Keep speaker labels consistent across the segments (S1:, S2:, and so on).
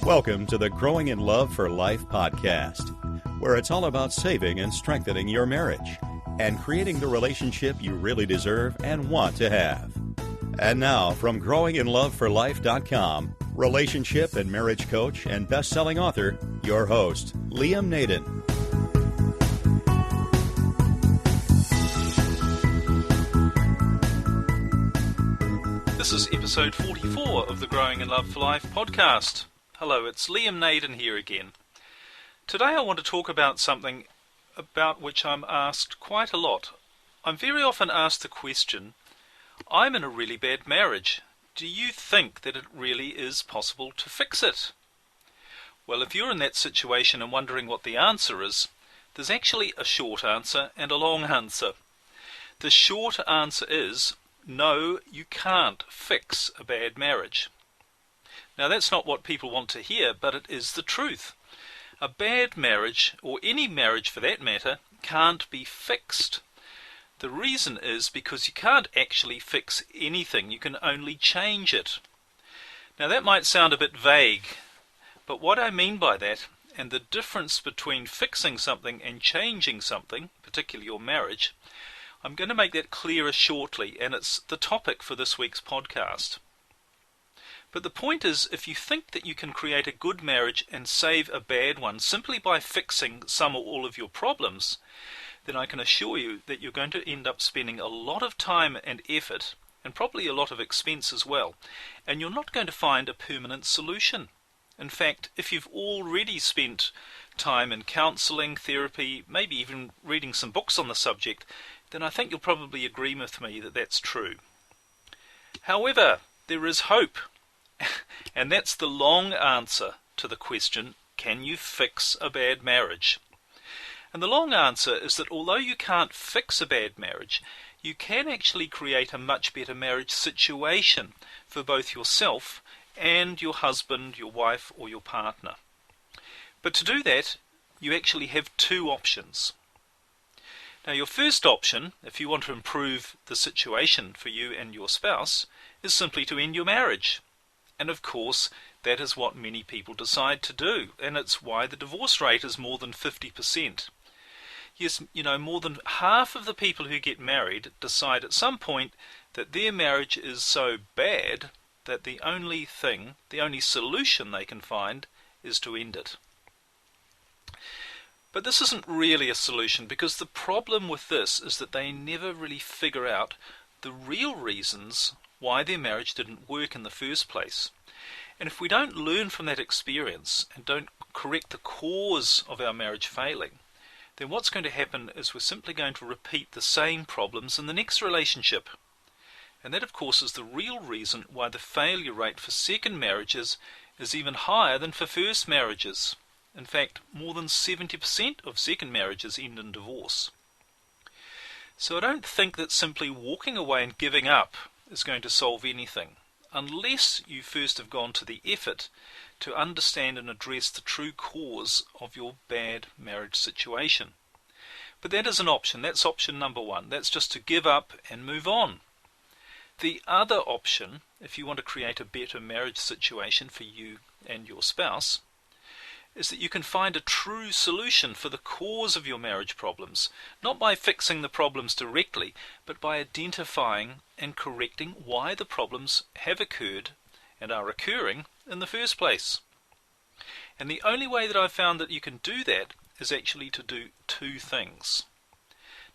S1: Welcome to the Growing in Love for Life podcast, where it's all about saving and strengthening your marriage and creating the relationship you really deserve and want to have. And now, from growinginloveforlife.com, relationship and marriage coach and best-selling author, your host, Liam Naden.
S2: This is episode 44 of the Growing in Love for Life podcast. Hello, it's Liam Naden here again. Today I want to talk about something about which I'm asked quite a lot. I'm very often asked the question, I'm in a really bad marriage. Do you think that it really is possible to fix it? Well, if you're in that situation and wondering what the answer is, there's actually a short answer and a long answer. The short answer is, no, you can't fix a bad marriage. Now, that's not what people want to hear, but it is the truth. A bad marriage, or any marriage for that matter, can't be fixed. The reason is because you can't actually fix anything, you can only change it. Now, that might sound a bit vague, but what I mean by that, and the difference between fixing something and changing something, particularly your marriage, I'm going to make that clearer shortly, and it's the topic for this week's podcast. But the point is, if you think that you can create a good marriage and save a bad one simply by fixing some or all of your problems, then I can assure you that you're going to end up spending a lot of time and effort, and probably a lot of expense as well, and you're not going to find a permanent solution. In fact, if you've already spent time in counselling, therapy, maybe even reading some books on the subject, then I think you'll probably agree with me that that's true. However, there is hope, and that's the long answer to the question, can you fix a bad marriage? And the long answer is that although you can't fix a bad marriage, you can actually create a much better marriage situation for both yourself and your husband, your wife, or your partner. But to do that, you actually have two options. Now, your first option, if you want to improve the situation for you and your spouse, is simply to end your marriage. And of course, that is what many people decide to do, and it's why the divorce rate is more than 50%. Yes, more than half of the people who get married decide at some point that their marriage is so bad that the only solution they can find is to end it. But this isn't really a solution, because the problem with this is that they never really figure out the real reasons why their marriage didn't work in the first place. And if we don't learn from that experience and don't correct the cause of our marriage failing, then what's going to happen is we're simply going to repeat the same problems in the next relationship. And that, of course, is the real reason why the failure rate for second marriages is even higher than for first marriages. In fact, more than 70% of second marriages end in divorce. So I don't think that simply walking away and giving up is going to solve anything, unless you first have gone to the effort to understand and address the true cause of your bad marriage situation. But that is an option. That's option number one. That's just to give up and move on. The other option, if you want to create a better marriage situation for you and your spouse, is that you can find a true solution for the cause of your marriage problems, not by fixing the problems directly, but by identifying and correcting why the problems have occurred and are occurring in the first place. And the only way that I've found that you can do that is actually to do two things.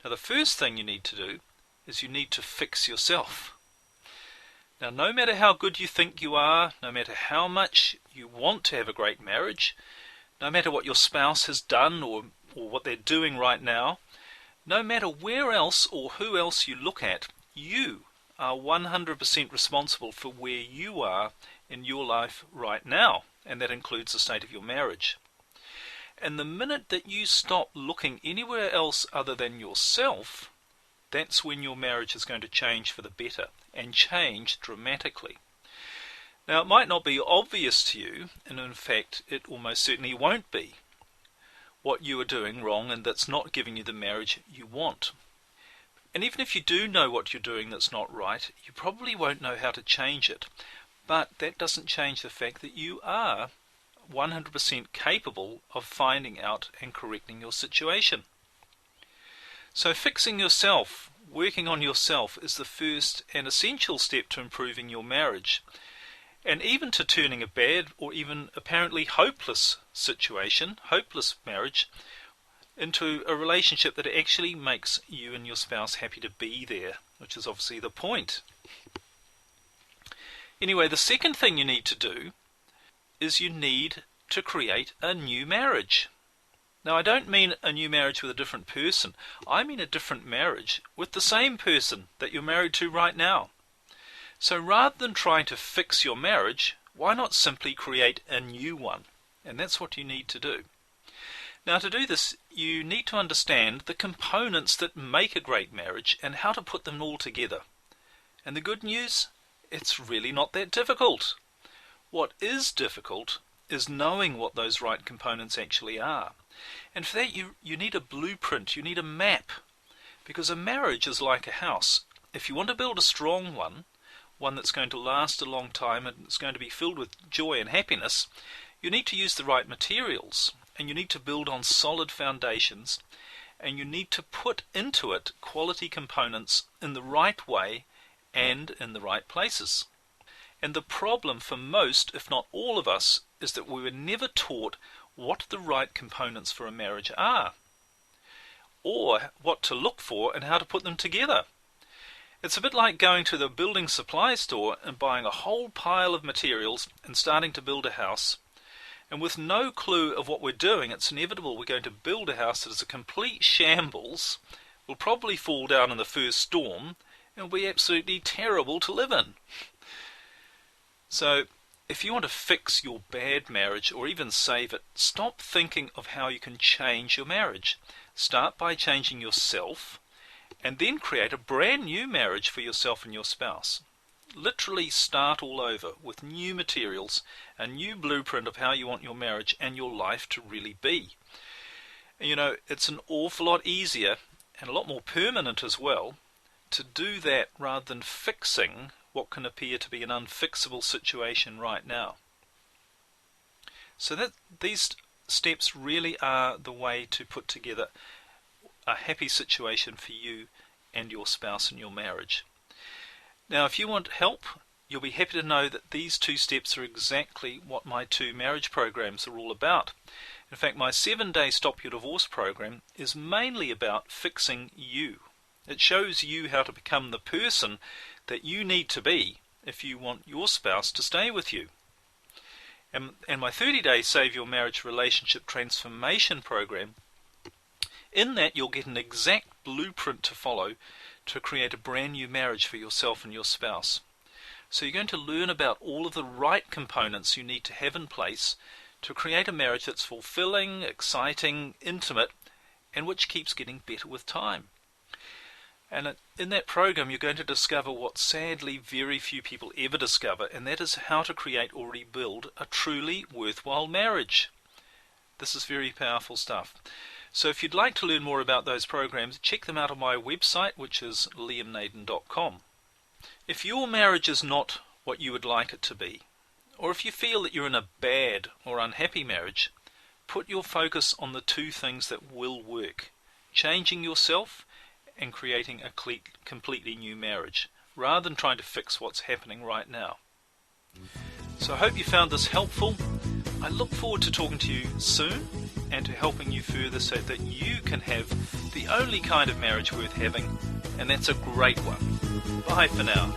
S2: Now, the first thing you need to do is you need to fix yourself. Now, no matter how good you think you are, no matter how much you want to have a great marriage, no matter what your spouse has done or what they're doing right now, no matter where else or who else you look at, you are 100% responsible for where you are in your life right now, and that includes the state of your marriage. And the minute that you stop looking anywhere else other than yourself, that's when your marriage is going to change for the better, and change dramatically. Now, it might not be obvious to you, and in fact it almost certainly won't be, what you are doing wrong and that's not giving you the marriage you want. And even if you do know what you're doing that's not right, you probably won't know how to change it. But that doesn't change the fact that you are 100% capable of finding out and correcting your situation. So fixing yourself, working on yourself, is the first and essential step to improving your marriage, and even to turning a bad or even apparently hopeless situation, hopeless marriage, into a relationship that actually makes you and your spouse happy to be there, which is obviously the point. Anyway, the second thing you need to do is you need to create a new marriage. Now, I don't mean a new marriage with a different person. I mean a different marriage with the same person that you're married to right now. So rather than trying to fix your marriage, why not simply create a new one? And that's what you need to do. Now, to do this, you need to understand the components that make a great marriage and how to put them all together. And the good news? It's really not that difficult. What is difficult is knowing what those right components actually are. And for that, you need a blueprint, you need a map. Because a marriage is like a house. If you want to build a strong one that's going to last a long time and it's going to be filled with joy and happiness, you need to use the right materials. And you need to build on solid foundations, and you need to put into it quality components in the right way and in the right places. And the problem for most, if not all of us, is that we were never taught what the right components for a marriage are, or what to look for and how to put them together. It's a bit like going to the building supply store and buying a whole pile of materials and starting to build a house. And with no clue of what we're doing, it's inevitable we're going to build a house that is a complete shambles, will probably fall down in the first storm, and will be absolutely terrible to live in. So, if you want to fix your bad marriage, or even save it, stop thinking of how you can change your marriage. Start by changing yourself, and then create a brand new marriage for yourself and your spouse. Literally start all over with new materials, a new blueprint of how you want your marriage and your life to really be. You know, it's an awful lot easier and a lot more permanent as well to do that rather than fixing what can appear to be an unfixable situation right now. So that these steps really are the way to put together a happy situation for you and your spouse in your marriage. Now, if you want help, you'll be happy to know that these 2 steps are exactly what my 2 marriage programs are all about. In fact, my 7-day Stop Your Divorce program is mainly about fixing you. It shows you how to become the person that you need to be if you want your spouse to stay with you. And my 30-day Save Your Marriage Relationship Transformation program, in that you'll get an exact blueprint to follow to create a brand new marriage for yourself and your spouse. So you're going to learn about all of the right components you need to have in place to create a marriage that's fulfilling, exciting, intimate, and which keeps getting better with time. And in that program, you're going to discover what sadly very few people ever discover, and that is how to create or rebuild a truly worthwhile marriage. This is very powerful stuff. So if you'd like to learn more about those programs, check them out on my website, which is liamnaden.com. If your marriage is not what you would like it to be, or if you feel that you're in a bad or unhappy marriage, put your focus on the 2 things that will work: changing yourself and creating a completely new marriage, rather than trying to fix what's happening right now. So I hope you found this helpful. I look forward to talking to you soon and to helping you further so that you can have the only kind of marriage worth having, and that's a great one. Bye for now.